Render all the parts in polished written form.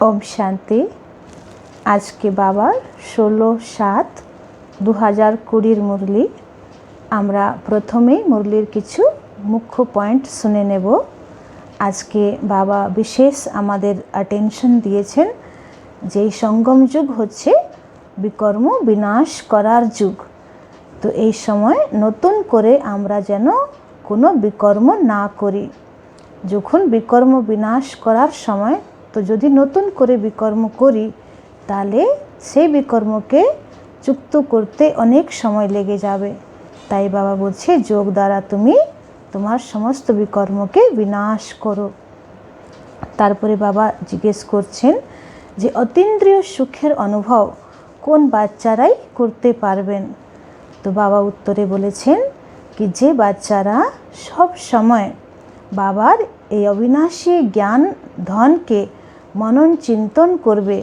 ओम शांति। आज के बाबार 16/7/2020 मुरली। आमरा प्रथमे मुरलिर किछु मुख्य पॉइंट शुने नेब। आज के बाबा विशेष आमादेर अटेंशन दिएछेन जे संगम जुग होच्छे विकर्म विनाश करार जुग। तो এই সময় নতুন করে আমরা যেন কোনো বিকর্ম না করি। যখন বিকর্ম বিনাশ করার সময় তো যদি নতুন করে বিকর্ম করি তাহলে সেই বিকর্মকে চুক্ত করতে অনেক সময় লেগে যাবে। তাই বাবা বলছে যোগ দ্বারা তুমি তোমার সমস্ত বিকর্মকে বিনাশ করো। তারপরে বাবা জিজ্ঞেস করছেন যে অতীন্দ্রিয় সুখের অনুভব কোন বাচ্চারাই করতে পারবেন। তো বাবা উত্তরে বলেছেন কি যে বাচ্চারা সব সময় বাবার এই অবিনাশী জ্ঞান ধনকে মনন চিন্তন করবে,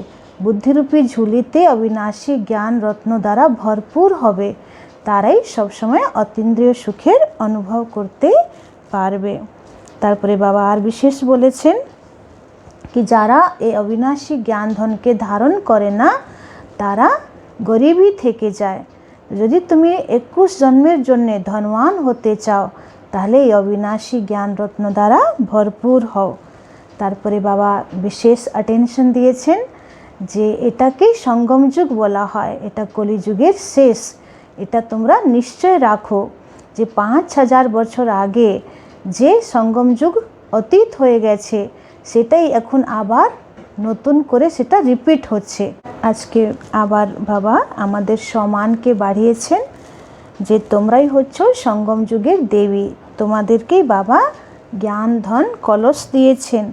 বুদ্ধিরূপী ঝুলিতে অবিনাশী জ্ঞান রত্ন দ্বারা ভরপুর হবে, তারাই সবসময় অতীন্দ্রিয় সুখের অনুভব করতে পারবে। তারপরে বাবা আর বিশেষ বলেছেন কি যারা এই অবিনাশী জ্ঞান ধনকে ধারণ করে না তারা গরিবই থেকে যায়। যদি তুমি 21 জন্মের জন্য ধনবান হতে চাও তাহলে এই অবিনাশী জ্ঞান রত্ন দ্বারা ভরপুর হও। তারপরে বাবা বিশেষ অ্যাটেনশন দিয়েছেন যে এটাকেই সঙ্গম যুগ বলা হয়, এটা কলিযুগের শেষ। এটা তোমরা নিশ্চয় রাখো যে 5000 বছর আগে যে সঙ্গম যুগ অতীত হয়ে গেছে সেটাই এখন আবার নতুন করে সেটা রিপিট হচ্ছে। আজকে আবার বাবা আমাদের সম্মানকে বাড়িয়েছেন যে তোমরাই হচ্ছ সঙ্গম যুগের দেবী। তোমাদেরকেই বাবা জ্ঞান ধন কলস দিয়েছেন।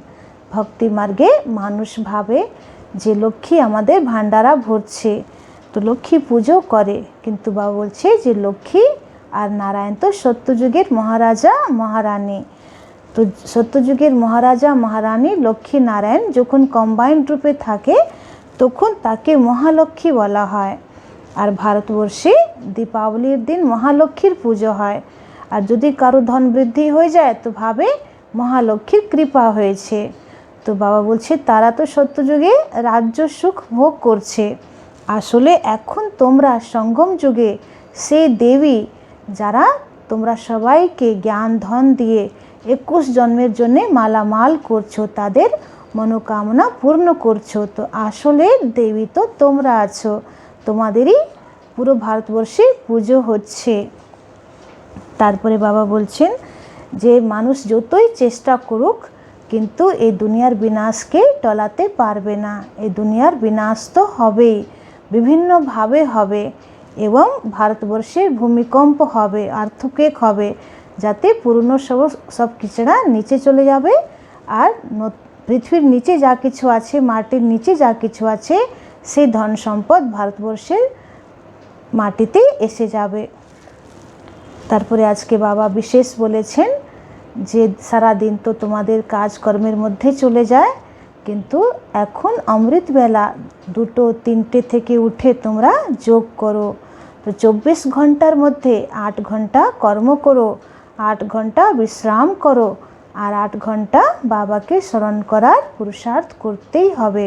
ভক্তি মার্গে মানুষ ভাবে যে লক্ষ্মী আমাদের ভান্ডারা ভরছে, তো লক্ষ্মী পুজো করে, কিন্তু বাবা বলছে যে লক্ষ্মী আর নারায়ণ তো সত্যযুগের মহারাজা মহারানী। তো সত্যযুগের মহারাজা মহারানী লক্ষ্মী নারায়ণ যখন কম্বাইন্ড রূপে থাকে তখন তাকে মহালক্ষ্মী বলা হয়। আর ভারতবর্ষে দীপাবলির দিন মহালক্ষ্মীর পুজো হয়। আর যদি কারো ধন বৃদ্ধি হয়ে যায় তো ভাবে মহালক্ষ্মীর কৃপা হয়েছে। তো বাবা বলছে তারা তো সত্যযুগে রাজ্য সুখ ভোগ করছে। আসলে এখন তোমরা সঙ্গম যুগে সেই দেবী যারা তোমরা সবাইকে জ্ঞান ধন দিয়ে 21 জন্মের জন্য মালামাল করছো, তাদের মনোকামনা পূর্ণ করছো। তো আসলে দেবী তো তোমরা আছো, তোমাদেরই পুরো ভারতবর্ষে পুজো হচ্ছে। তারপরে বাবা বলছেন যে মানুষ যতই চেষ্টা করুক কিন্তু এই দুনিয়ার বিনাশকে টলাতে পারবে না। এই দুনিয়ার বিনাশ তো হবেই, বিভিন্নভাবে হবে, এবং ভারতবর্ষের ভূমিকম্প হবে, আর্থকুয়েক হবে, যাতে পুরনো সব কিছুটা নিচে চলে যাবে। আর পৃথিবীর নিচে যা কিছু আছে, মাটির নিচে যা কিছু আছে, সেই ধন সম্পদ ভারতবর্ষের মাটিতে এসে যাবে। তারপরে আজকে বাবা বিশেষ বলেছেন যে সারাদিন তো তোমাদের কাজকর্মের মধ্যে চলে যায়, কিন্তু এখন অমৃতবেলা 2-3টে থেকে উঠে তোমরা যোগ করো। তো 24 ঘন্টার মধ্যে 8 ঘন্টা কর্ম করো, 8 ঘন্টা বিশ্রাম করো, আর 8 ঘন্টা বাবাকে স্মরণ করার পুরুষার্থ করতেই হবে।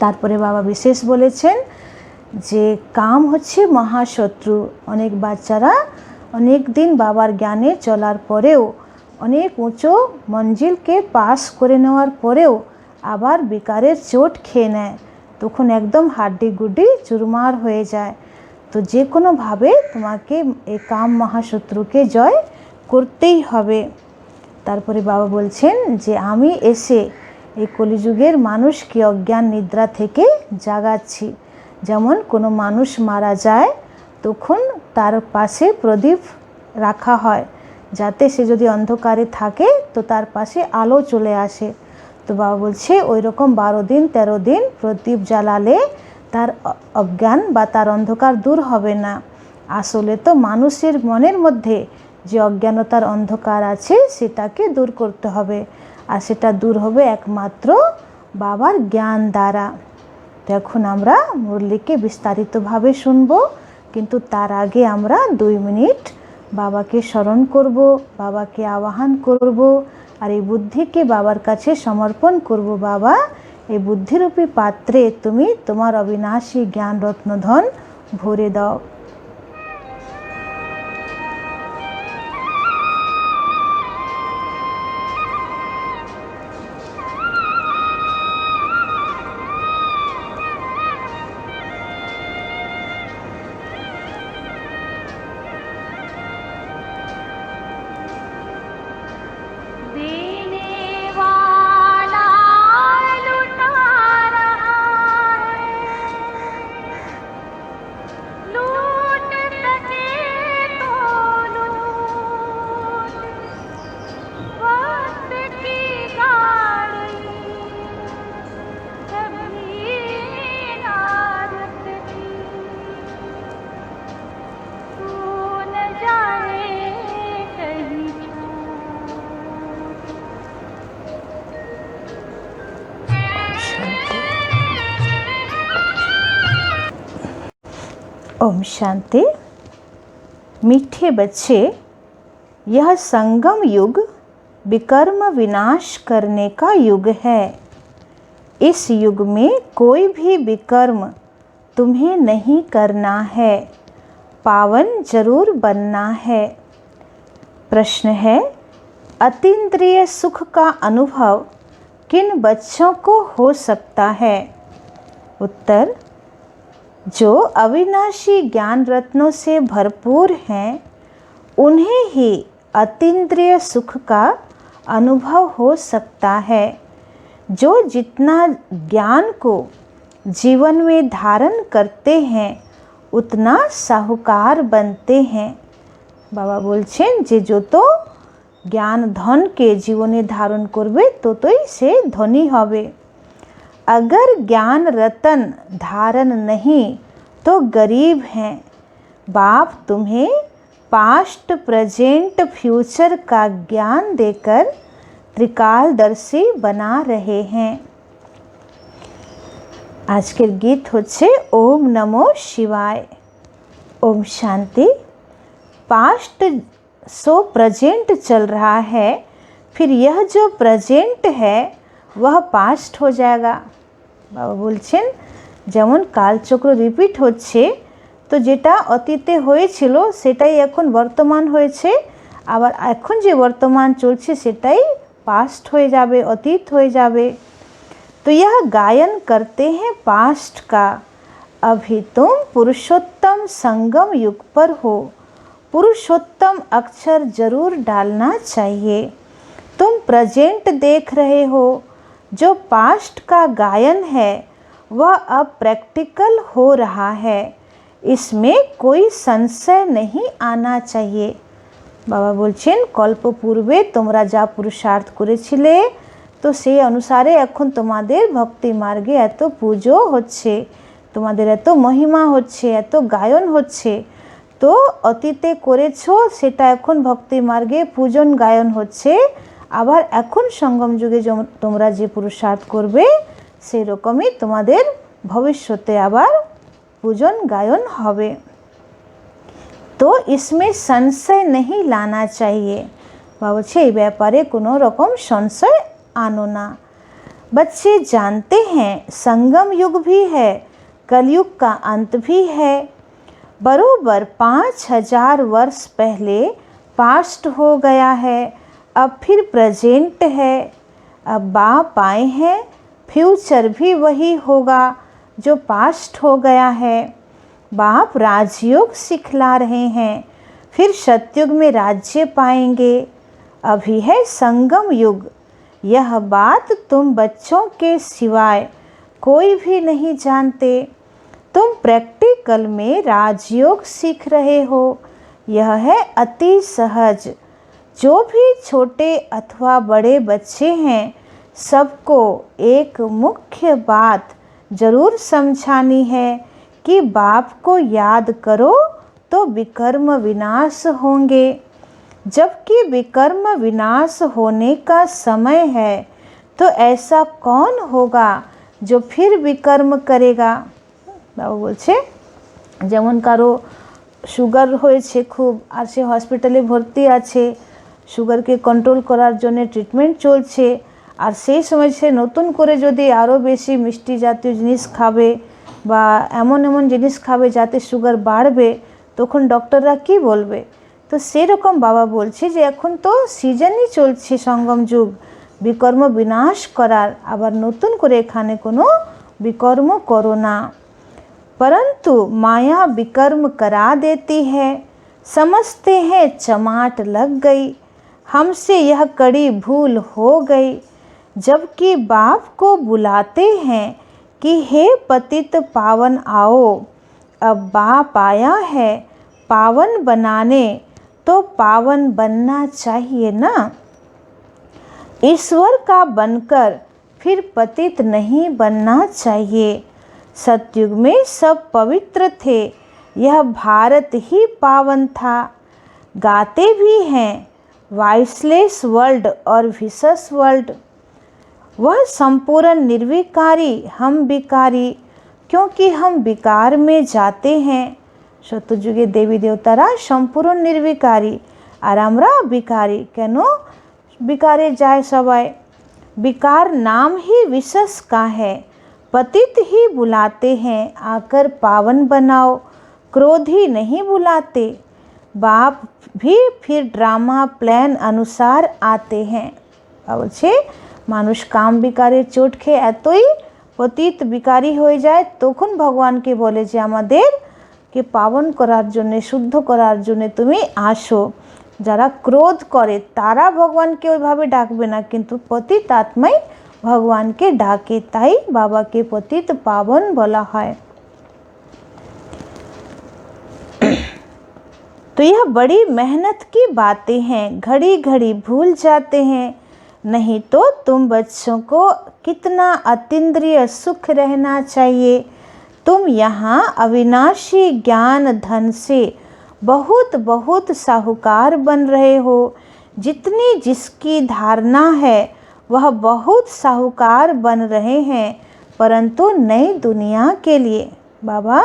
তারপরে বাবা বিশেষ বলেছেন যে কাম হচ্ছে মহাশত্রু। অনেক বাচ্চারা অনেক দিন বাবার জ্ঞানে চলার পরেও, অনেক উঁচু মঞ্জিলকে পাস করে নেওয়ার পরেও আবার বিকারের চোট খেয়ে নেয়, তখন একদম হাড্ডি গুড্ডি চুরমার হয়ে যায়। তো যে কোনোভাবে তোমাকে এই কাম মহাশত্রুকে জয় করতেই হবে। তারপরে বাবা বলছেন যে আমি এসে এই কলিযুগের মানুষকে অজ্ঞান নিদ্রা থেকে জাগাচ্ছি। যেমন কোনো মানুষ মারা যায় তখন তার পাশে প্রদীপ রাখা হয়, যাতে সে যদি অন্ধকারে থাকে তো তার পাশে আলো চলে আসে। তো বাবা বলছে ওই রকম 12 দিন 13 দিন প্রদীপ জ্বালালে তার অজ্ঞান বা তার অন্ধকার দূর হবে না। আসলে তো মানুষের মনের মধ্যে যে অজ্ঞানতার অন্ধকার আছে সেটাকে দূর করতে হবে, আর সেটা দূর হবে একমাত্র বাবার জ্ঞান দ্বারা। তো এখন আমরা মুরলিকে বিস্তারিতভাবে শুনবো, কিন্তু তার আগে আমরা 2 মিনিট বাবাকে স্মরণ করব, বাবাকে আহ্বান করব, আর এই বুদ্ধিকে বাবার কাছে সমর্পণ করব। বাবা এই বুদ্ধিরূপী পাত্রে তুমি তোমার অবিনাশী জ্ঞান রত্নধন ভরে দাও। ओम शांति। मीठे बच्चे, यह संगम युग विकर्म विनाश करने का युग है। इस युग में कोई भी विकर्म तुम्हें नहीं करना है, पावन जरूर बनना है। प्रश्न है, अतीन्द्रिय सुख का अनुभव किन बच्चों को हो सकता है? उत्तर, जो अविनाशी ज्ञान रत्नों से भरपूर हैं, उन्हें ही अतीन्द्रिय सुख का अनुभव हो सकता है। जो जितना ज्ञान को जीवन में धारण करते हैं, उतना साहूकार बनते हैं। बाबा बोलছেন যে যত জ্ঞান ধনকে জীবনে ধারণ করবে ততই সে ধনী হবে। अगर ज्ञान रतन धारण नहीं तो गरीब हैं। बाप तुम्हें पास्ट प्रेजेंट फ्यूचर का ज्ञान देकर त्रिकालदर्शी बना रहे हैं। आजकेर गीत होच्छे ओम नमो शिवाय। Om Shanti. Past so present चल रहा है, फिर यह जो प्रेजेंट है वह पास्ट हो जाएगा। बाबा बोलছেন যেমন কালচক্র রিপিট হচ্ছে, তো যেটা অতীতে হয়েছিল সেটাই এখন বর্তমান হয়েছে, আবার এখন যে বর্তমান চলছে সেটাই पास्ट हो जावे, अतीत हो जावे। तो यह गायन करते हैं पास्ट का। अभी तुम पुरुषोत्तम संगम युग पर हो। पुरुषोत्तम अक्षर जरूर डालना चाहिए। तुम प्रेजेंट देख रहे हो, जो पास्ट का गायन है वह अब प्रैक्टिकल हो रहा है। इसमें कोई संशय नहीं आना चाहिए। बाबा बोलছেন कल्प पूर्वे তোমরা যা পুরুষার্থ করেছিলে, তো সেই অনুসারে এখন তোমাদের ভক্তি মার্গে এত পুজো হচ্ছে, তোমাদের এত মহিমা হচ্ছে, এত গায়ন হচ্ছে। তো অতীতে করেছো সেটা এখন ভক্তি মার্গে পূজন গায়ন হচ্ছে। আবার এখন সঙ্গম যুগে তোমরা যে পুরুষার্থ করবে সেই রকমই তোমাদের ভবিষ্যতে আবার পূজন গায়ন হবে। तो इसमें संशय नहीं लाना चाहिए। बाबा এই ব্যাপারে কোনো রকম संशय आनो ना। बच्चे जानते हैं संगम युग भी है, कलयुग का अंत भी है। बरोबर 5000 वर्ष पहले पास्ट हो गया है, अब फिर प्रेजेंट है। अब बाप आए हैं, फ्यूचर भी वही होगा जो पास्ट हो गया है। बाप राजयोग सिखला रहे हैं, फिर सतयुग में राज्य पाएंगे। अभी है संगम युग। यह बात तुम बच्चों के सिवाय कोई भी नहीं जानते। तुम प्रैक्टिकल में राजयोग सीख रहे हो। यह है अति सहज। जो भी छोटे अथवा बड़े बच्चे हैं, सबको एक मुख्य बात ज़रूर समझानी है कि बाप को याद करो तो विकर्म विनाश होंगे। जबकि विकर्म विनाश होने का समय है, तो ऐसा कौन होगा जो फिर विकर्म करेगा? बाबा बोलছে যেমন কারো সুগার হয়েছে খুব, আর সে হসপিটালে ভর্তি আছে, সুগারকে কন্ট্রোল করার জন্য ট্রিটমেন্ট চলছে, আর সেই সময় সে নতুন করে যদি আরও বেশি মিষ্টি জাতীয় জিনিস খাবে বা এমন এমন জিনিস খাবে যাতে সুগার বাড়বে, তখন ডক্টররা কি বলবে? তো সেরকম বাবা বলছে যে এখন তো সিজনই চলছে সঙ্গম যুগ, বিকর্ম বিনাশ করার, আবার নতুন করে এখানে কোনো विकर्म करो ना, परंतु माया विकर्म करा देती है। समझते हैं चमाट लग गई, हमसे यह कड़ी भूल हो गई। जबकि बाप को बुलाते हैं कि हे पतित पावन आओ, अब बाप आया है पावन बनाने, तो पावन बनना चाहिए ना। ईश्वर का बनकर फिर पतित नहीं बनना चाहिए। सतयुग में सब पवित्र थे, यह भारत ही पावन था। गाते भी हैं वाइसलेस वर्ल्ड और विशस वर्ल्ड, वह संपूर्ण निर्विकारी, हम विकारी, क्योंकि हम विकार में जाते हैं। सत्ययुगे देवी देवतारा संपूर्ण निर्विकारी और आमरा विकारी। केन विकारे जाए सबाई? विकार नाम ही विशस का है। पतित ही बुलाते हैं आकर पावन बनाओ, क्रोधी नहीं बुलाते। बाप भी फिर ड्रामा प्लान अनुसार आते हैं। বলছে মানুষ কাম বিকারের চোট খেয়ে এতই পতিত বিকারী হয়ে যায়, তখন ভগবানকে বলে যে আমাদেরকে পাবন করার জন্য, শুদ্ধ করার জন্য তুমি আসো। যারা ক্রোধ করে তারা ভগবানকে ওইভাবে ডাকবে না, কিন্তু পতিত আত্মাই ভগবানকে ডাকে, তাই বাবাকে পতিত পাবন বলা হয়। तो यह बड़ी मेहनत की बातें हैं, घड़ी घड़ी भूल जाते हैं। नहीं तो तुम बच्चों को कितना अतीन्द्रिय सुख रहना चाहिए। तुम यहाँ अविनाशी ज्ञान धन से बहुत बहुत साहूकार बन रहे हो। जितनी जिसकी धारणा है वह बहुत साहूकार बन रहे हैं, परंतु नई दुनिया के लिए। बाबा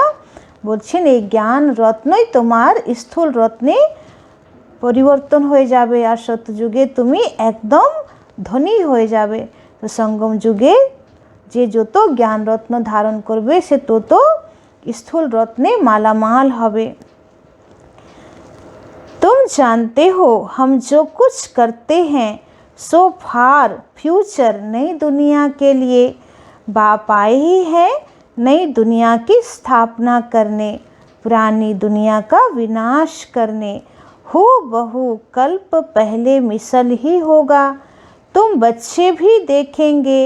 বলছেন এই জ্ঞান রত্নই তোমার স্থূল রত্নে পরিবর্তন হয়ে যাবে, আর সত্যযুগে তুমি একদম ধনী হয়ে যাবে। তো সঙ্গম যুগে যে যত জ্ঞান রত্ন ধারণ করবে সে তত স্থূল রত্নে মালামাল হবে। तुम जानते हो हम जो कुछ करते हैं सो फार फ्यूचर नई दुनिया के लिए। बाप आए ही है नई दुनिया की स्थापना करने, पुरानी दुनिया का विनाश करने। हो बहु कल्प पहले मिसल ही होगा। तुम बच्चे भी देखेंगे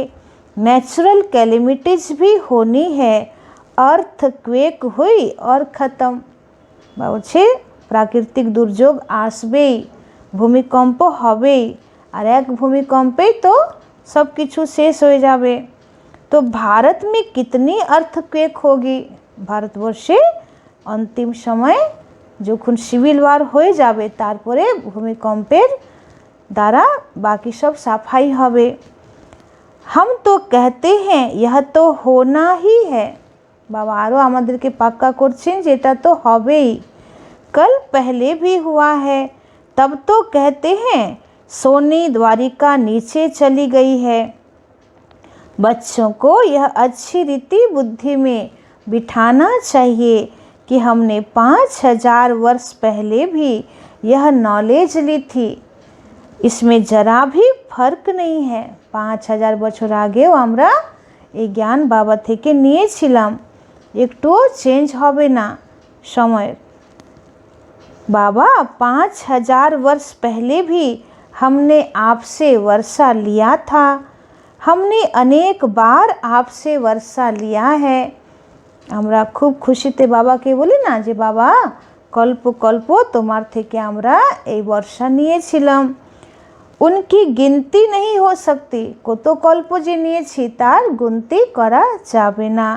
नेचुरल कैलेमिटीज भी होनी है। अर्थक्वेक हुई और ख़त्म। বলছে প্রাকৃতিক দুর্যোগ আসবেই, ভূমিকম্প হবেই, আর এক ভূমিকম্পেই তো সব কিছু শেষ হয়ে যাবে। তো भारत में कितनी अर्थक्वेक होगी। ভারতবর্ষে অন্তিম সময়ে যখন সিভিল ওয়ার হয়ে যাবে তারপরে ভূমিকম্পের দ্বারা বাকি সব সাফাই হবে। हम तो कहते हैं यह तो होना ही है। বাবা আরও আমাদেরকে পাক্কা করছেন যে এটা তো হবেই। कल पहले भी हुआ है, तब तो कहते हैं सोनी द्वारिका नीचे चली गई है। बच्चों को यह अच्छी रीति बुद्धि में बिठाना चाहिए कि हमने 5000 वर्ष पहले भी यह नॉलेज ली थी। इसमें जरा भी फर्क नहीं है। 5000 বছর আগেও আমরা এই জ্ঞান বাবা থেকে নিয়েছিলাম, একটুও চেঞ্জ হবে না সময়। बाबा 5000 वर्ष पहले भी हमने आपसे वर्षा लिया था। हमने अनेक बार आपसे वर्षा लिया है। আমরা খুব খুশিতে বাবাকে বলি না যে বাবা কল্প কল্প তোমার থেকে আমরা এই বর্ষা নিয়েছিলাম। उनकी गिनती नहीं हो सकती। কত কল্প যে নিয়েছি তার গুনতি করা যাবে না।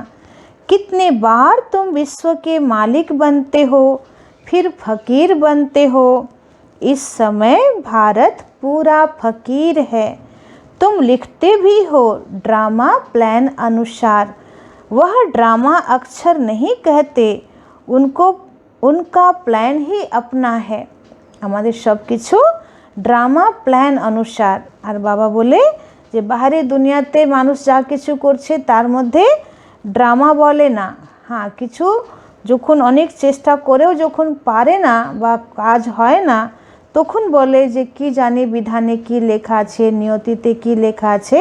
कितने बार तुम विश्व के मालिक बनते हो फिर फकीर बनते हो। इस समय भारत पूरा फकीर है। तुम लिखते भी हो ड्रामा प्लान अनुसार। वह ड्रामा अक्षर नहीं कहते, उनको उनका प्लान ही अपना है। আমাদের সব কিছু ড্রামা প্ল্যান অনুসার। আর বাবা বলে যে বাহারে দুনিয়াতে মানুষ যা কিছু করছে তার মধ্যে ড্রামা বলে না। হ্যাঁ, কিছু যখন অনেক চেষ্টা করেও যখন পারে না বা কাজ হয় না, তখন বলে যে কি জানি বিধানে কি লেখা আছে, নিয়তিতে কি লেখা আছে।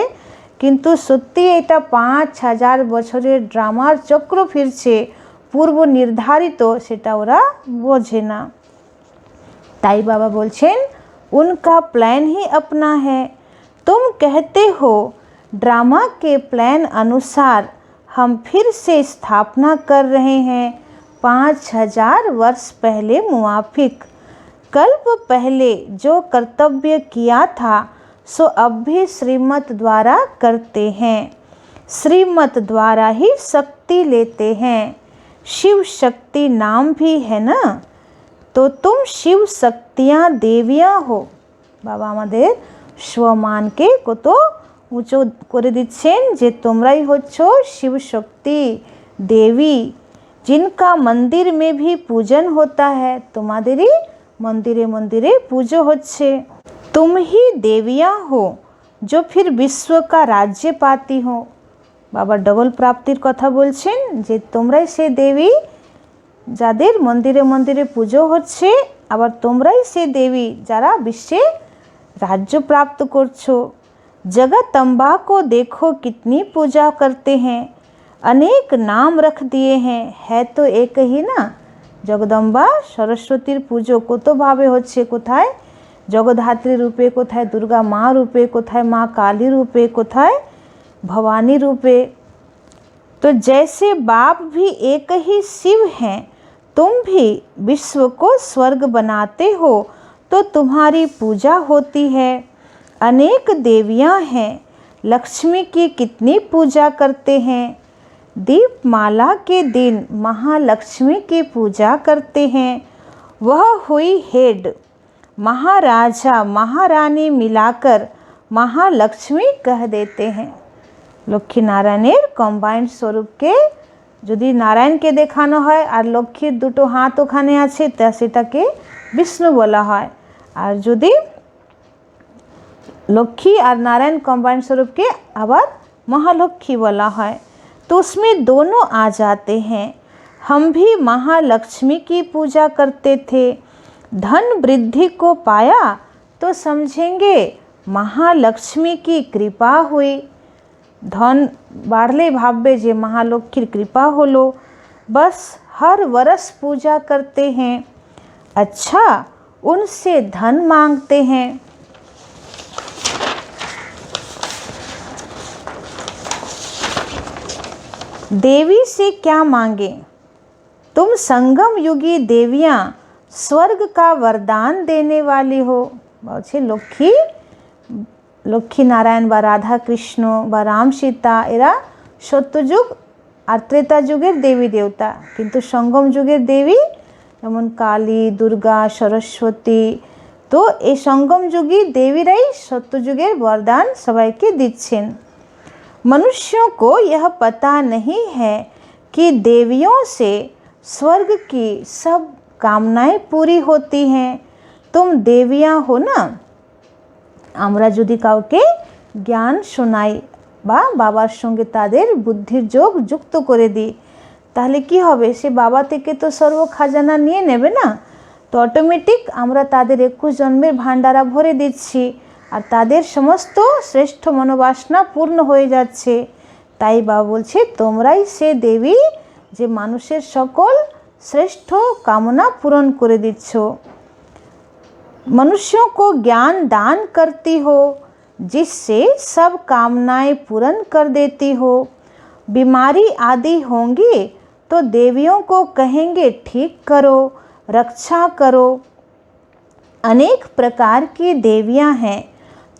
কিন্তু সত্যি এটা 5000 বছরের ড্রামার চক্র ফিরছে, পূর্ব নির্ধারিত, সেটা ওরা বোঝে না। তাই বাবা বলছেন, उनका प्लान ही अपना है। तुम कहते हो ड्रामा के प्लान अनुसार हम फिर से स्थापना कर रहे हैं 5000 वर्ष पहले मुआफिक। कल्प पहले जो कर्तव्य किया था सो अब भी श्रीमत द्वारा करते हैं। श्रीमत द्वारा ही शक्ति लेते हैं। शिव शक्ति नाम भी है ना, तो तुम शिव शक्तियाँ देवियाँ हो। बाबा আমাদের स्वमानके কত উঁচু করে দিচ্ছেন যে তোমরাই হচ্ছ शिव शक्ति देवी, जिनका मंदिर में भी पूजन होता है। তোমাদেরই मंदिरे मंदिरे पूजो হচ্ছে। तुम ही देवियाँ हो जो फिर विश्व का राज्य पाती हो। बाबा डबल प्राप्तिर कथा बोलছেন যে তোমরাই সে দেবী যাদের মন্দিরে মন্দিরে পুজো হচ্ছে, আবার তোমরাই সে দেবী যারা বিশ্বে राज्य प्राप्त করছো। जगदम्बा को देखो कितनी पूजा करते हैं, अनेक नाम रख दिए हैं, है तो एक ही ना। जगदम्बा सरस्वतीर पूजो कत भावे होच्छे, कोथाय जगधात्री रूपे, कोथाय दुर्गा माँ रूपे, कोथाय माँ काली रूपे, कोथाय भवानी रूपे। तो जैसे बाप भी एक ही शिव हैं, तुम भी विश्व को स्वर्ग बनाते हो तो तुम्हारी पूजा होती है। अनेक देवियाँ हैं, लक्ष्मी की कितनी पूजा करते हैं। दीपमाला के दिन महालक्ष्मी की पूजा करते हैं। वह हुई हेड, महाराजा महारानी मिलाकर महालक्ष्मी कह देते हैं। लक्ष्मी नारायणের কম্বাইন্ড স্বরূপকে যদি নারায়ণকে দেখানো হয় আর লক্ষ্মীর দুটো হাত ওখানে আছে তা সেটাকে বিষ্ণু বলা হয়, আর যদি लक्ष्मी और नारायण कम्बाइंड स्वरूप के आबार महालक्ष्मी बोला है। तो उसमें दोनों आ जाते हैं। हम भी महालक्ष्मी की पूजा करते थे। धन वृद्धि को पाया तो समझेंगे महालक्ष्मी की कृपा हुई। धन बाढ़ले भावे जे महालक्ष्मीर कृपा होलो, बस हर वर्ष पूजा करते हैं। अच्छा, उनसे धन मांगते हैं। देवी से क्या मांगे, तुम संगम युगी देवियाँ स्वर्ग का वरदान देने वाली हो। बलছে लक्ष्मी, लक्ष्मी नारायण बा राधा कृष्ण बा राम सीता एरा सत्ययुग और त्रेता युगेर देवी देवता, किन्तु संगम युगेर देवी যেমন काली दुर्गा सरस्वती, तो ये संगम युगी देवीराई सत्ययुगेर वरदान सबाइके दिच्छेन। मनुष्यों को यह पता नहीं है कि देवियों से स्वर्ग की सब कामनाएं पूरी होती हैं। तुम देवियाँ हो ना। আমরা যদি কাউকে জ্ঞান শোনাই বা বাবার সঙ্গে তাদের বুদ্ধির যোগ যুক্ত করে দিই, তাহলে কি হবে, সে বাবা থেকে তো সর্ব খাজানা নিয়ে নেবে না। তো অটোমেটিক আমরা তাদের 21 জন্মের ভান্ডারা ভরে দিচ্ছি আর তাদের সমস্ত শ্রেষ্ঠ মনোবাসনা পূর্ণ হয়ে যাচ্ছে। তাই বাবা বলছে তোমরাই সে দেবী যে মানুষের সকল শ্রেষ্ঠ কামনা পূরণ করে দিচ্ছ। मनुष्यों को ज्ञान दान करती हो, जिससे सब कामनाएं पूर्ण कर देती हो। बीमारी आदि होंगी तो देवियों को कहेंगे ठीक करो, रक्षा करो। अनेक प्रकार की देवियां हैं,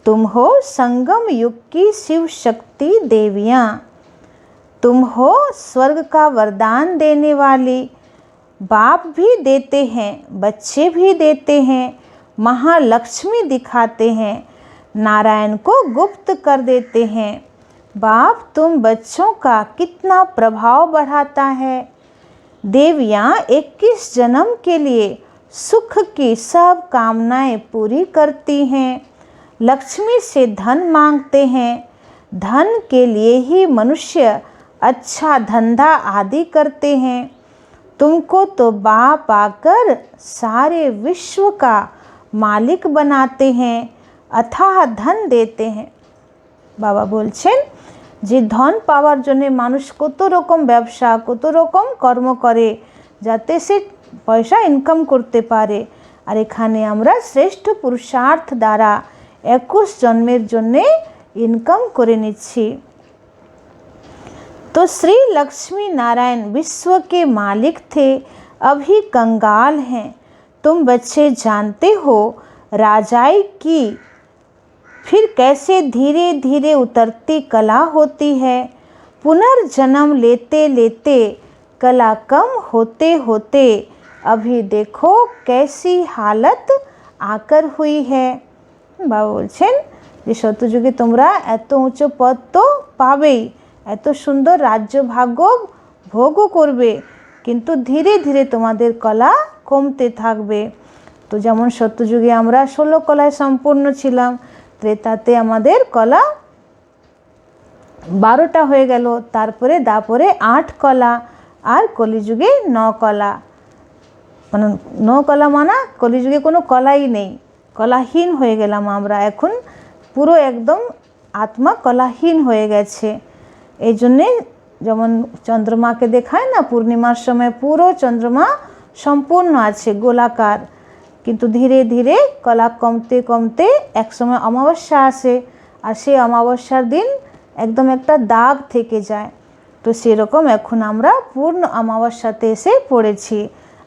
तुम हो संगम युग की शिव शक्ति देवियां। तुम हो स्वर्ग का वरदान देने वाली। बाप भी देते हैं, बच्चे भी देते हैं, महालक्ष्मी दिखाते हैं, नारायण को गुप्त कर देते हैं। बाप तुम बच्चों का कितना प्रभाव बढ़ाता है। देवियाँ 21 जन्म के लिए सुख की सब कामनाएं पूरी करती हैं। लक्ष्मी से धन मांगते हैं। धन के लिए ही मनुष्य अच्छा धंधा आदि करते हैं। तुमको तो बाप आकर सारे विश्व का मालिक बनाते हैं, अथाह धन देते हैं। बाबा बोलছেন যে ধন পাওয়ার জন্য মানুষ কত রকম ব্যবসা কত রকম কর্ম করে যাতে সে পয়সা ইনকাম করতে পারে। আর এখানে আমরা শ্রেষ্ঠ পুরুষার্থ দ্বারা 21 জন্মের জন্য ইনকাম করে নিচ্ছি। तो श्री लक्ष्मी नारायण विश्व के मालिक थे, अभी कंगाल हैं। तुम बच्चे जानते हो राजाई की फिर कैसे धीरे धीरे उतरती कला होती है। पुनर्जन्म लेते लेते कला कम होते होते अभी देखो कैसी हालत आकर हुई है। बाबा बोलছেন যে সত্যযুগে তোমরা এত উচ্চ পদ তো পাবেই, এত সুন্দর রাজ্য ভাগ্য ভোগও করবে, কিন্তু ধীরে ধীরে তোমাদের কলা কমতে থাকবে। তো যেমন সত্যযুগে আমরা 16 কলায় সম্পূর্ণ ছিলাম, ত্রেতাতে আমাদের কলা 12টা হয়ে গেল, তারপরে দাপরে 8 কলা, আর কলিযুগে 9 কলা। মানে 9 কলা মানা কলিযুগে কোনো কলাই নেই, কলাহীন হয়ে গেলাম আমরা। এখন পুরো একদম আত্মা কলাহীন হয়ে গেছে। এই জন্যে যেমন চন্দ্রমাকে দেখায় না, পূর্ণিমার সময় পুরো চন্দ্রমা সম্পূর্ণ আছে গোলাকার, কিন্তু ধীরে ধীরে কলা কমতে কমতে একসময় অমাবস্যা আসে, আর সেই অমাবস্যার দিন একদম একটা দাগ থেকে যায়। তো সেরকম এখন আমরা পূর্ণ অমাবস্যাতে এসে পড়েছি,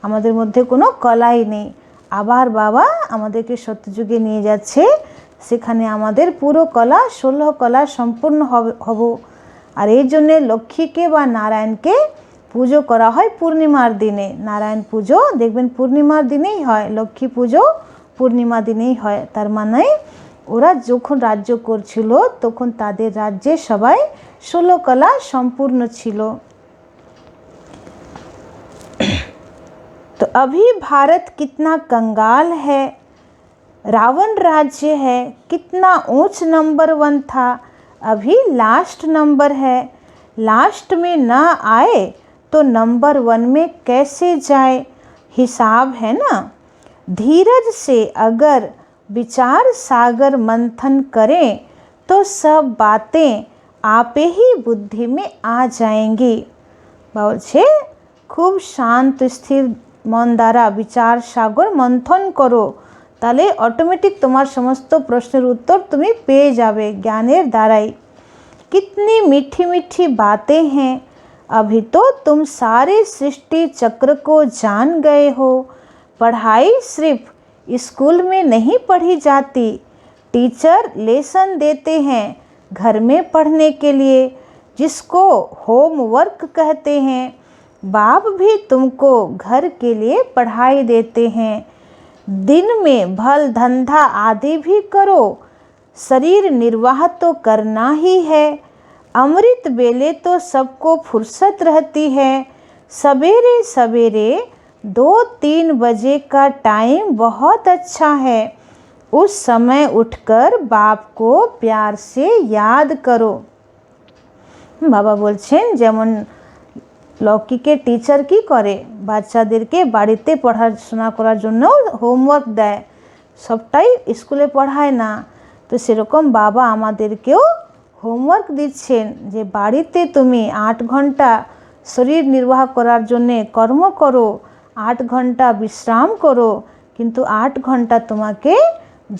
আমাদের মধ্যে কোনো কলাই নেই। আবার বাবা আমাদেরকে সত্যযুগে নিয়ে যাচ্ছে, সেখানে আমাদের পুরো কলা 16 কলা সম্পূর্ণ হব। আর এই জন্যে লক্ষ্মীকে বা নারায়ণকে পুজো করা হয় পূর্ণিমার দিনে। নারায়ণ পুজো দেখবেন পূর্ণিমার দিনেই হয়, লক্ষ্মী পুজো পূর্ণিমা দিনেই হয়। তার মানে ওরা যখন রাজ্য করছিল তখন তাদের রাজ্যে সবাই 16 কলা সম্পূর্ণ ছিল। तो अभी भारत कितना कंगाल है, रावण राज्य है, कितना ऊंच नंबर 1 था, अभी लास्ट नंबर है। लास्ट में न आए तो नंबर 1 में कैसे जाए, हिसाब है ना। धीरज से अगर विचार सागर मंथन करें तो सब बातें आपे ही बुद्धि में आ जाएंगी। बोलছে खूब शांत स्थिर मन द्वारा विचार सागर मंथन करो, তাহলে অটোমেটিক তোমার সমস্ত প্রশ্নের উত্তর তুমি পেয়ে যাবে জ্ঞানের দ্বারাই। कितनी मीठी मीठी बातें हैं, अभी तो तुम सारे सृष्टि चक्र को जान गए हो। पढ़ाई सिर्फ स्कूल में नहीं पढ़ी जाती, टीचर लेसन देते हैं घर में पढ़ने के लिए, जिसको होमवर्क कहते हैं। बाप भी तुमको घर के लिए पढ़ाई देते हैं। दिन में भल धंधा आदि भी करो, शरीर निर्वाह तो करना ही है। अमृत बेले तो सबको फुर्सत रहती है। सवेरे सवेरे 2-3 बजे का टाइम बहुत अच्छा है, उस समय उठकर बाप को प्यार से याद करो। बाबा बोलছেন যেমন লৌকিকের টিচার কি করে, বাচ্চাদেরকে বাড়িতে পড়াশোনা করার জন্য হোমওয়ার্ক দেয়, সবটাই স্কুলে পড়ায় না। তো সেরকম বাবা আমাদেরকেও হোমওয়ার্ক দিচ্ছেন যে বাড়িতে তুমি 8 ঘন্টা শরীর নির্বাহ করার জন্যে কর্ম করো, 8 ঘন্টা বিশ্রাম করো, কিন্তু 8 ঘন্টা তোমাকে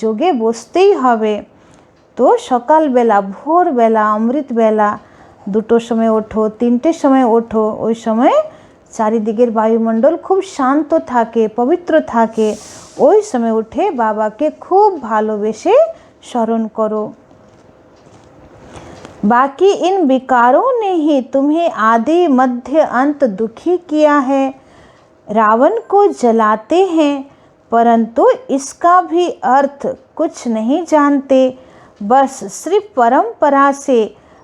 যোগে বসতেই হবে। তো সকালবেলা ভোরবেলা অমৃতবেলা 2টোর সময় ওঠো, 3টের সময় ওঠো, ওই সময় চারিদিকের বায়ুমণ্ডল খুব শান্ত থাকে, পবিত্র থাকে। ওই সময় উঠে বাবাকে খুব ভালোবেসে স্মরণ করো। बाकी इन विकारों ने ही तुम्हें आदि मध्य अंत दुखी किया है। रावण को जलाते हैं परंतु इसका भी अर्थ कुछ नहीं जानते, बस सिर्फ परंपरा से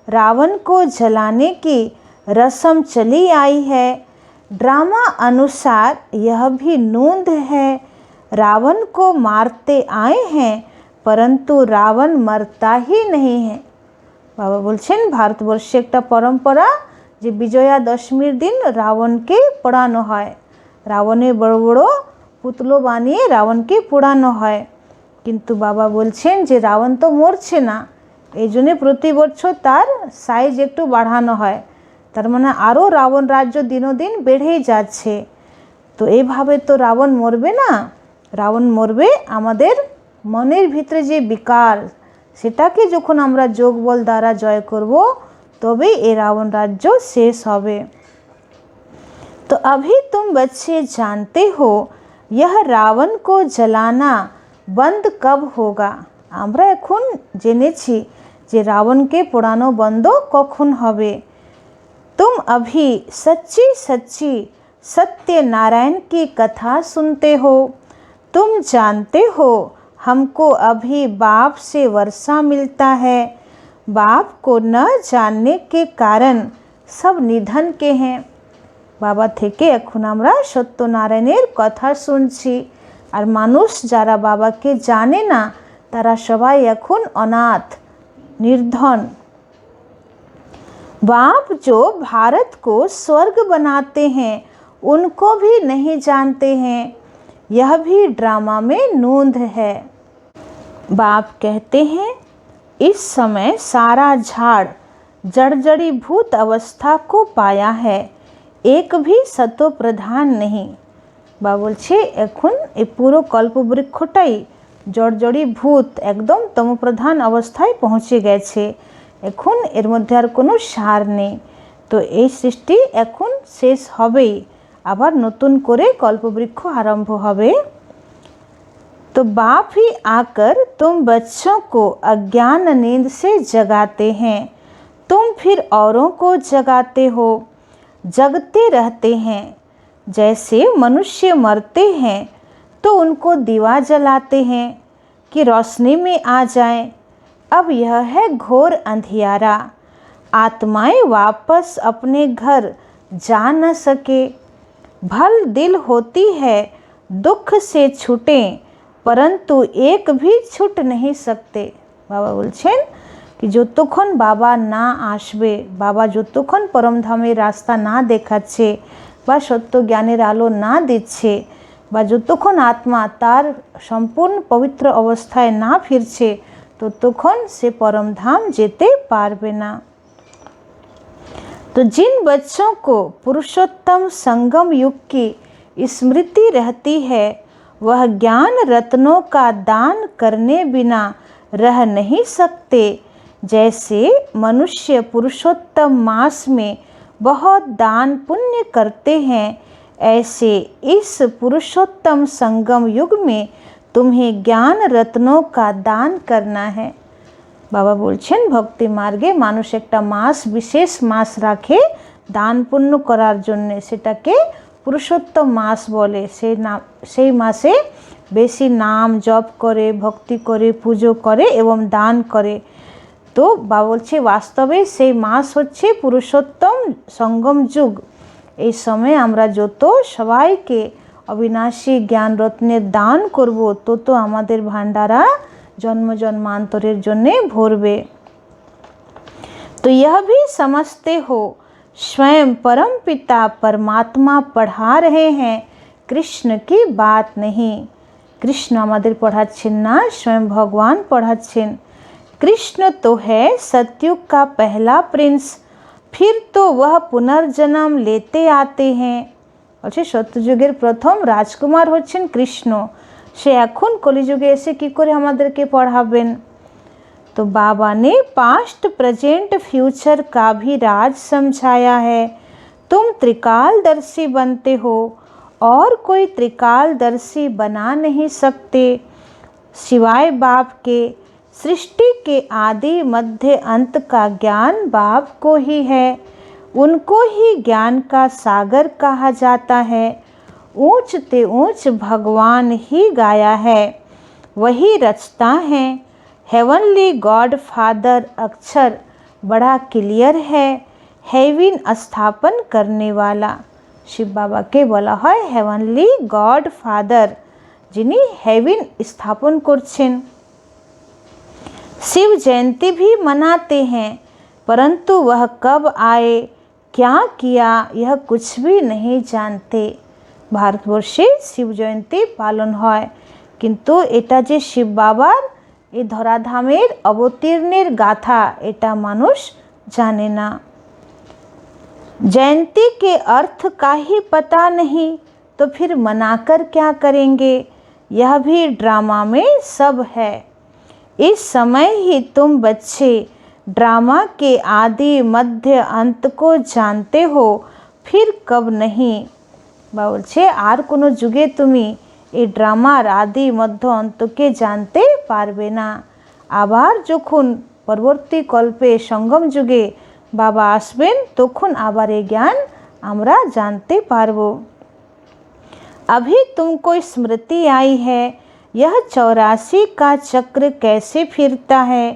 रावण को जलाने की रस्म चली आई है। ड्रामा अनुसार यह भी नूंद है, रावण को मारते आए हैं परंतु रावण मरता ही नहीं है। बाबा बोलছেন ভারতবর্ষে একটা পরম্পরা যে বিজয়া দশমীর দিন রাবণকে পোড়ানো হয়, রাবণের বড় বড় পুতলো বানিয়ে রাবণকে পোড়ানো হয়। কিন্তু বাবা বলছেন যে রাবণ তো মরছে না, এই জন্য প্রতি বছর তার সাইজ একটু বাড়ানো হয়, তার মানে আরও রাবণ রাজ্য দিনদিন বেড়েই যাচ্ছে। তো এইভাবে তো রাবণ মরবে না, রাবণ মরবে আমাদের মনের ভিতরে যে বিকার, সেটাকে যখন আমরা যোগ বল দ্বারা জয় করব তবেই এই রাবণ রাজ্য শেষ হবে। तो अभी तुम बच्चे जानते हो यह रावण को जलाना बंद कब होगा। আমরা এখন জেনেছি যে রাবণকে পোড়ানো বন্ধ কখন হবে। तुम अभी सच्ची सच्ची सत्यनारायण की कथा सुनते हो। तुम जानते हो हमको अभी बाप से वर्षा मिलता है। बाप को न जानने के कारण सब निधन के हैं। বাবা থেকে এখন আমরা সত্যনারায়ণের কথা শুনছি, আর মানুষ যারা বাবাকে জানে না তারা সবাই এখন অনাথ निर्धन। बाप जो भारत को स्वर्ग बनाते हैं उनको भी नहीं जानते हैं, यह भी ड्रामा में नूंद है। बाप कहते हैं इस समय सारा झाड़ जड़जड़ी भूत अवस्था को पाया है, एक भी सत्व प्रधान नहीं। বা বলছে এখন এই পুরো কল্পবৃক্ষটাই জড়জড়ি ভূত একদম তমপ্রধান অবস্থায় পৌঁছে গেছে, এখন এর মধ্যে আর কোনো সার নেই। তো এই সৃষ্টি এখন শেষ হবেই, আবার নতুন করে কল্পবৃক্ষ আরম্ভ হবে। तो बाप ही आकर तुम बच्चों को अज्ञान नींद से जगाते हैं, तुम फिर औरों को जगाते हो, जगते रहते हैं। जैसे मनुष्य मरते हैं तो उनको दीवा जलाते हैं कि रोशनी में आ जाएं। अब यह है घोर अंधियारा, आत्माएं वापस अपने घर जा न सके। भल दिल होती है दुख से छूटें, परंतु एक भी छूट नहीं सकते। बाबा बोलছেন कि যতক্ষণ বাবা না আসবে, বাবা যতক্ষণ পরমধামের রাস্তা না দেখাচ্ছে বা সত্য জ্ঞানের আলো না দিচ্ছে, বা যতক্ষণ আত্মা তার সম্পূর্ণ পবিত্র অবস্থায় না ফিরছে ততক্ষণ সে পরমধাম যেতে পারবে না। तो जिन बच्चों को पुरुषोत्तम संगम युग की स्मृति रहती है वह ज्ञान रत्नों का दान करने बिना रह नहीं सकते। जैसे मनुष्य पुरुषोत्तम मास में बहुत दान पुण्य करते हैं, ऐसे इस पुरुषोत्तम संगम युग में तुम्हें ज्ञान रत्नों का दान करना है। বাবা বলছেন ভক্তি মার্গে মানুষ একটা মাস, বিশেষ মাস রাখে দান পুণ্য করার জন্যে, সেটাকে পুরুষোত্তম মাস বলে। সেই মাসে বেশি নাম জপ করে, ভক্তি করে, পুজো করে এবং দান করে। তো বাবা বলছে বাস্তবে সেই মাস হচ্ছে পুরুষোত্তম সঙ্গম যুগ। এই সময় আমরা যত সবাইকে অবিনাশী জ্ঞান রত্নের দান করব তত আমাদের ভান্ডারা जन्म जन्मांतरेर जन्ने भरबे। तो यह भी समझते हो स्वयं परम पिता परमात्मा पढ़ा रहे हैं, कृष्ण की बात नहीं। कृष्ण आमादेर पढ़ाच्छेन ना, स्वयं भगवान पढ़ाच्छेन। कृष्ण तो है सतयुग का पहला प्रिंस, फिर तो वह पुनर्जन्म लेते आते हैं। বলছে সত্যযুগের প্রথম রাজকুমার হচ্ছেন কৃষ্ণ, সে এখন কলিযুগে এসে কি করে আমাদেরকে পড়াবেন। तो बाबा ने पास्ट प्रेजेंट फ्यूचर का भी राज समझाया है। तुम त्रिकालदर्शी बनते हो और कोई त्रिकालदर्शी बना नहीं सकते सिवाय बाप के। सृष्टि के आदि मध्य अंत का ज्ञान बाप को ही है, उनको ही ज्ञान का सागर कहा जाता है। ऊंच ते ऊंच भगवान ही गाया है, वही रचता है। हेवनली गॉड फादर अक्षर बड़ा क्लियर है, हेवन स्थापन करने वाला। शिव बाबा के बोला है हेवनली गॉड फादर, जिनी हेवन स्थापन करছেন। शिव जयंती भी मनाते हैं, परंतु वह कब आए, क्या किया, यह कुछ भी नहीं जानते। भारतवर्षे शिव जयंती पालन হয়, কিন্তু এটা যে শিব বাবার এই ধরাধামের অবতীর্ণের গাথা এটা মানুষ জানে না। जयंती के अर्थ का ही पता नहीं तो फिर मनाकर क्या करेंगे, यह भी ड्रामा में सब है। इस समय ही तुम बच्चे ड्रामा के आदि मध्य अंत को जानते हो, फिर कब नहीं। বলছে আর কোনো যুগে তুমি এই ড্রামার আদি মধ্য অন্তকে জানতে পারবে না, আবার যখন পরবর্তী কল্পে সঙ্গম যুগে বাবা আসবেন তখন আবার এই জ্ঞান আমরা জানতে পারবো। अभी तुमको स्मृति आई है, यह 84 का चक्र कैसे फिरता है,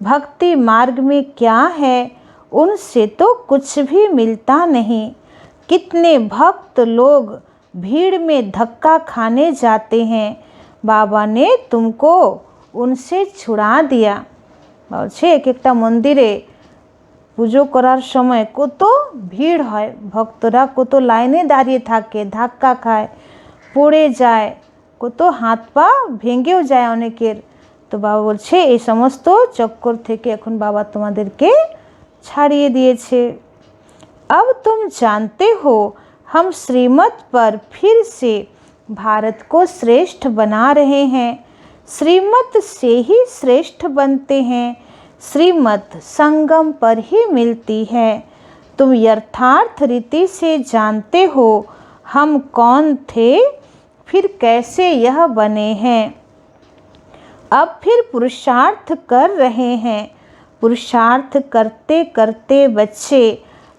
भक्ति मार्ग में क्या है, उनसे तो कुछ भी मिलता नहीं। कितने भक्त लोग भीड़ में धक्का खाने जाते हैं, बाबा ने तुमको उनसे छुड़ा दिया। বলছে এক একটা মন্দিরে পুজো করার সময় কত ভিড় হয়, ভক্তরা কত লাইনে দাঁড়িয়ে থাকে, ধাক্কা খায়, পড়ে যায়, কত হাত পা ভেঙেও যায় অনেকের। তো বাবা বলছে এই সমস্ত চক্কর থেকে এখন বাবা তোমাদেরকে ছাড়িয়ে দিয়েছে। अब तुम जानते हो हम श्रीमत पर फिर से भारत को श्रेष्ठ बना रहे हैं। श्रीमत से ही श्रेष्ठ बनते हैं, श्रीमत संगम पर ही मिलती है। तुम यथार्थ रीति से जानते हो हम कौन थे, फिर कैसे यह बने हैं। अब फिर पुरुषार्थ कर रहे हैं। पुरुषार्थ करते करते बच्चे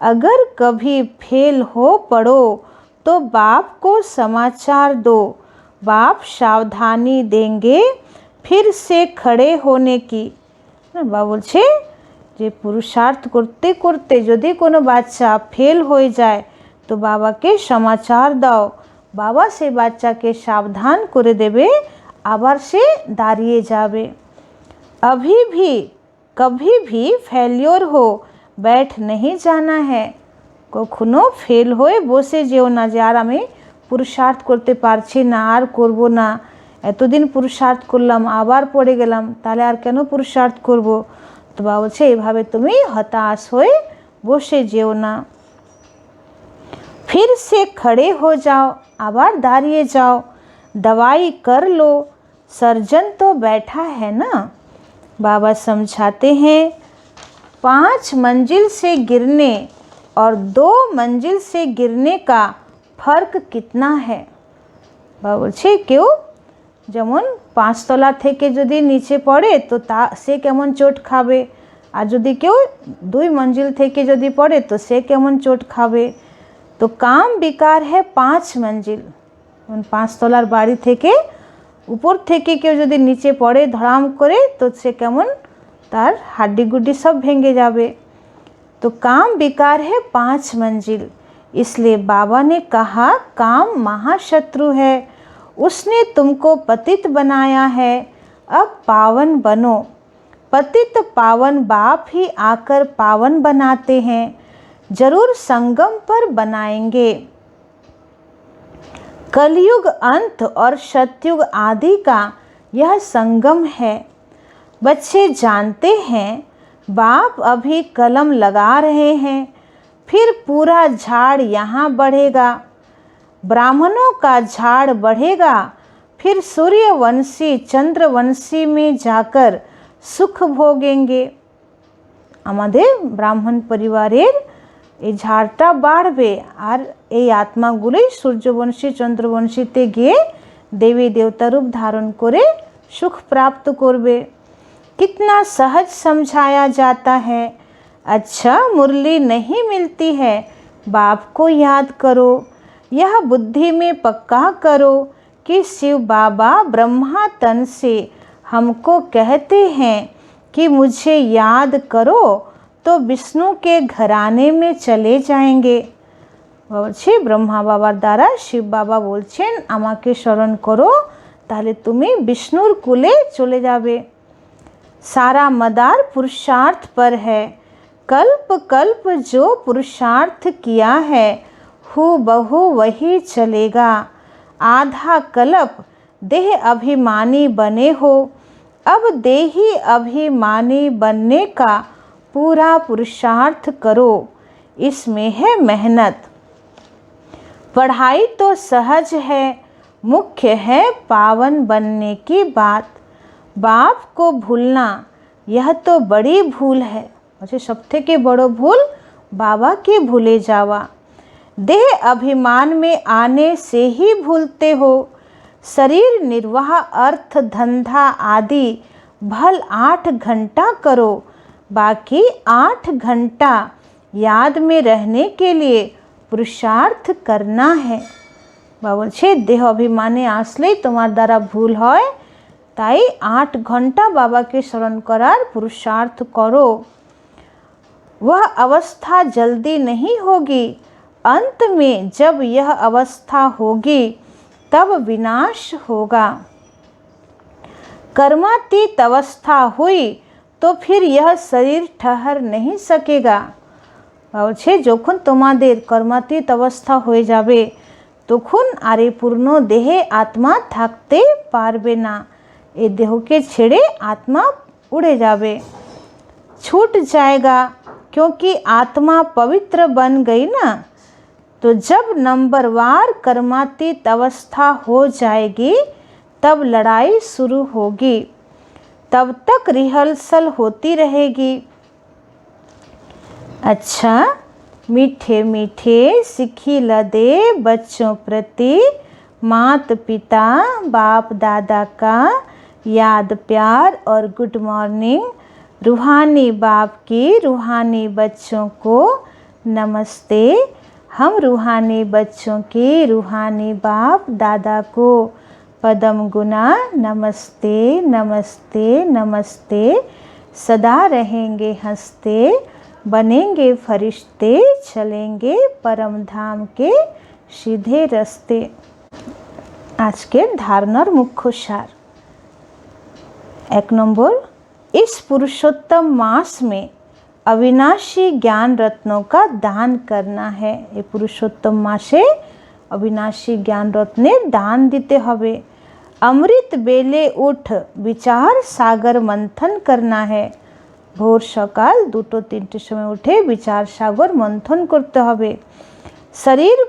अगर कभी फेल हो पड़ो तो बाप को समाचार दो, बाप सावधानी देंगे फिर से खड़े होने की। বাবা বলছে যে পুরুষার্থ করতে করতে যদি কোনো বাচ্চা ফেল হয়ে যায় তো বাবাকে সমাচার দাও, বাবা সেই বাচ্চাকে সাবধান করে দেবে, আবার সে দাঁড়িয়ে যাবে। अभी भी कभी भी फेल्योर हो बैठ नहीं जाना है। কখনো ফেল হয়ে বসে যেও না যে আর আমি পুরুষার্থ করতে পারছি না, আর করব না, এতদিন পুরুষার্থ করলাম আবার পড়ে গেলাম, তাহলে আর কেন পুরুষার্থ করব। তো বাবা বলছে এভাবে তুমি হতাশ হয়ে বসে যেও না। फिर से खड़े हो जाओ, আবার দাঁড়িয়ে যাও। दवाई कर लो, सर्जन तो बैठा है ना। बाबा समझाते हैं 5 मंजिल से गिरने और 2 मंजिल से गिरने का फर्क कितना है। बाबा বলছে কেউ যেমন 5 তলা থেকে যদি নিচে পড়ে তো সে কেমন চোট খাবে, আর যদি কেউ 2 मंजिल থেকে যদি পড়ে তো সে কেমন চোট খাবে। তো কাম বিকার है 5 मंजिल। 5 তলার বাড়ি থেকে উপর থেকে কেউ যদি নিচে পড়ে ধড়াম করে তো সে কেমন তার হাড্ডি गुड्डी सब भेंगे जावे। तो काम बेकार है 5 मंजिल। इसलिए बाबा ने कहा काम महाशत्रु है, उसने तुमको पतित बनाया है, अब पावन बनो। पतित पावन बाप ही आकर पावन बनाते हैं, जरूर संगम पर बनाएंगे। कलयुग अंत और सतयुग आदि का यह संगम है। बच्चे जानते हैं बाप अभी कलम लगा रहे हैं, फिर पूरा झाड़ यहाँ बढ़ेगा, ब्राह्मणों का झाड़ बढ़ेगा, फिर सूर्यवंशी चंद्रवंशी में जाकर सुख भोगेंगे। আমাদের ব্রাহ্মণ পরিবারের এই ঝাড়টা বাড়বে আর এই আত্মাগুলোই সূর্যবংশী চন্দ্রবংশীতে গিয়ে দেবী দেবতা রূপ ধারণ করে সুখ প্রাপ্ত করবে। कितना सहज समझाया जाता है। अच्छा मुरली नहीं मिलती है, बाप को याद करो, यह बुद्धि में पक्का करो कि शिव बाबा ब्रह्मा तन से हमको कहते हैं कि मुझे याद करो तो विष्णु के घराने में चले जाएंगे। বলছে ব্রহ্মা বাবার দ্বারা শিব বাবা বলছেন আমাকে স্মরণ করো তাহলে তুমি বিষ্ণুর কুলে চলে যাবে। सारा मदार पुरुषार्थ पर है। कल्प कल्प जो पुरुषार्थ किया है, हूबहू वही चलेगा। आधा कल्प देह अभिमानी बने हो, अब देही अभिमानी बनने का पूरा पुरुषार्थ करो। इसमें है मेहनत। पढ़ाई तो सहज है, मुख्य है पावन बनने की बात। बाप को भूलना यह तो बड़ी भूल है। मुझे सबसे के बड़ो भूल बाबा के भूले जावा। देह अभिमान में आने से ही भूलते हो। शरीर निर्वाह अर्थ धंधा आदि भल 8 घंटा करो, बाकी 8 घंटा याद में रहने के लिए पुरुषार्थ करना है। बाबा बोलছে देह अभिमाने आसले तुम्हार द्वारा भूल है, তাই 8 घंटा बाबा के स्मरण करार पुरुषार्थ करो। वह अवस्था जल्दी नहीं होगी। अंत में जब यह अवस्था होगी तब विनाश होगा। कर्मातीत अवस्था हुई तो फिर यह शरीर ठहर नहीं सकेगा। বলছে যখন তোমাদের কর্মাতীত অবস্থা হয়ে যাবে তখন আর এই পূর্ণ দেহে আত্মা থাকতে পারবে না। এই দেহকে ছেড়ে आत्मा उड़े जावे, छूट जाएगा, क्योंकि आत्मा पवित्र बन गई ना। तो जब नंबरवार कर्मातीत अवस्था हो जाएगी तब लड़ाई शुरू होगी। तब तक रिहर्सल होती रहेगी। अच्छा, मीठे मीठे सिखी लदे बच्चों प्रति माता पिता बाप दादा का याद प्यार और गुड मॉर्निंग। रूहानी बाप की रूहानी बच्चों को नमस्ते। हम रूहानी बच्चों की रूहानी बाप दादा को पदम गुना नमस्ते नमस्ते नमस्ते। सदा रहेंगे हंसते, बनेंगे फरिश्ते, चलेंगे परम धाम के सीधे रास्ते। आज के धारणार मुख्य सार। 1 नंबर, इस पुरुषोत्तम मास में अविनाशी ज्ञान रत्नों का दान करना है। ये पुरुषोत्तम मासे अविनाशी ज्ञान रत्ने दान दीते हवे। अमृत बेले उठ विचार सागर मंथन करना है। भोर सकाल 2-3 समय उठे विचार सागर मंथन करते हवे। शरीर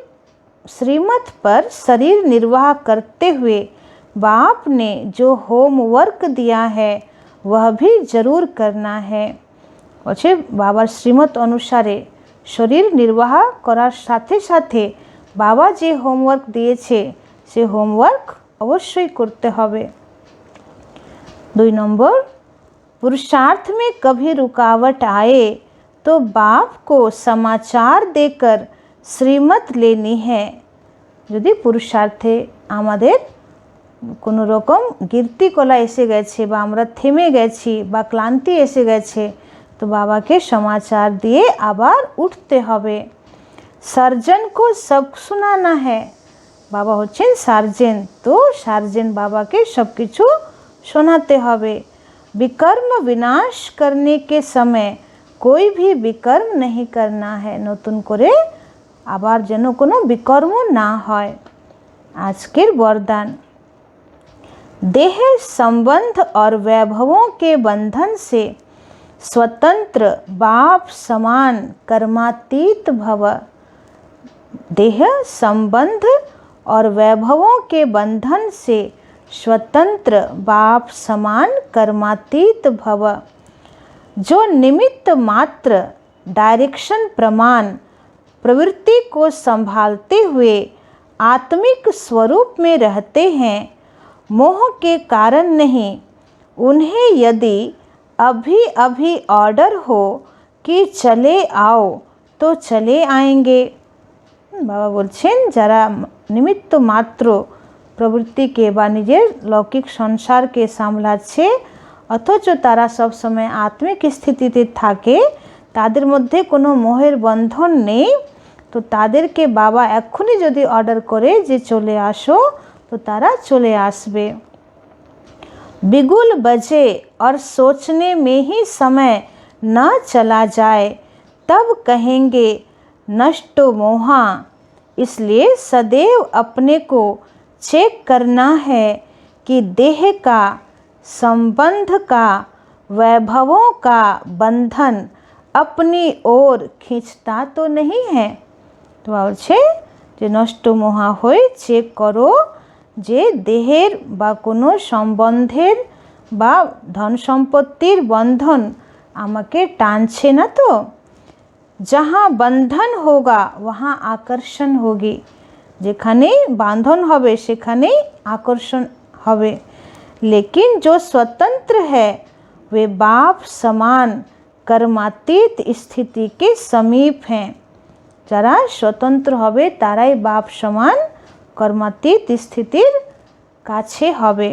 श्रीमत पर शरीर निर्वाह करते हुए बाप ने जो होमवर्क दिया है वह भी जरूर करना है। अच्छे बाबार श्रीमत अनुसारे शरीर निर्वाह करार साथे साथे बाबा जे होमवर्क दिए से होमवर्क अवश्य करते हवे। 2 नंबर, पुरुषार्थ में कभी रुकावट आए तो बाप को समाचार देकर श्रीमत लेनी है। यदि पुरुषार्थे आमादेर कोनो रकम कीर्तिकला एसे गेछे बा आमरा थेमे गेছি बा क्लांति एसे गेছে तो बाबा के समाचार दिए आबार उठते हवे। सर्जन को सब सुनाना है। बाबा होच्छेन सार्जेन, तो सार्जेन बाबा के सब किछु शोनाते हवे। विकर्म विनाश करने के समय कोई भी विकर्म नहीं करना है। नतून करे आबार जेनो कोनो विकर्म ना হয়। आजकेर वरदान, देह संबंध और वैभवों के बंधन से स्वतंत्र बाप समान कर्मातीत भव। देह संबंध और वैभवों के बंधन से स्वतंत्र बाप समान कर्मातीत भव। जो निमित्त मात्र डायरेक्शन प्रमाण प्रवृत्ति को संभालते हुए आत्मिक स्वरूप में रहते हैं, मोह के कारण नहीं, उन्हें यदि अभी अभी ऑर्डर हो कि चले आओ तो चले आएंगे। बाबा बोलছেন যারা निमित्त मात्र प्रवृत्ति के बा निजेर लौकिक संसार के सामलाচ্ছে অথচ তারা सब समय आत्मिक स्थितिते থাকে, তাদের মধ্যে কোনো মোহের বন্ধন নেই, তো তাদেরকে বাবা এক্ষুনি যদি অর্ডার করে যে চলে আসো তো তারা চলে আসবে। बिगुल बजे और सोचने में ही समय न चला जाए, तब कहेंगे नष्टो मोहा। इसलिए सदैव अपने को चेक करना है कि देह का, संबंध का, वैभवों का बंधन अपनी ओर खींचता तो नहीं है। तो বলছে যে নষ্ট মোহা হয়ে চেক করো যে দেহের বা কোনো সম্বন্ধের বা ধন সম্পত্তির বন্ধন আমাকে টানছে না তো। जहाँ बंधन होगा वहाँ आकर्षण होगी। যেখানে বাঁধন হবে সেখানে আকর্ষণ হবে। लेकिन जो स्वतंत्र है वे बाप समान कर्मातीत स्थिति के समीप हैं। যারা स्वतंत्र হবে তারাই বাপ সমান কর্মাতীত স্থিতির কাছে হবে।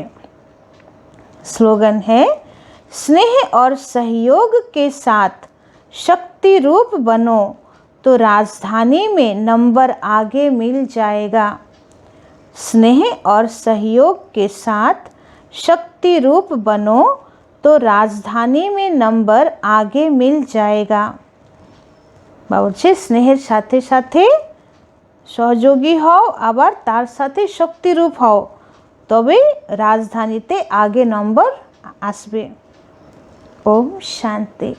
स्लोगन है, स्नेह और सहयोग के साथ शक्ति रूप बनो तो राजधानी में नंबर आगे मिल जाएगा। स्नेह और सहयोग के साथ शक्ति रूप बनो तो राजधानी में नंबर आगे मिल जाएगा। বলছে স্নেহের সাথে সাথে সহযোগী হও, আবার তার সাথে শক্তিরূপ হও, তবে রাজধানীতে আগে নম্বর আসবে। ওম শান্তি।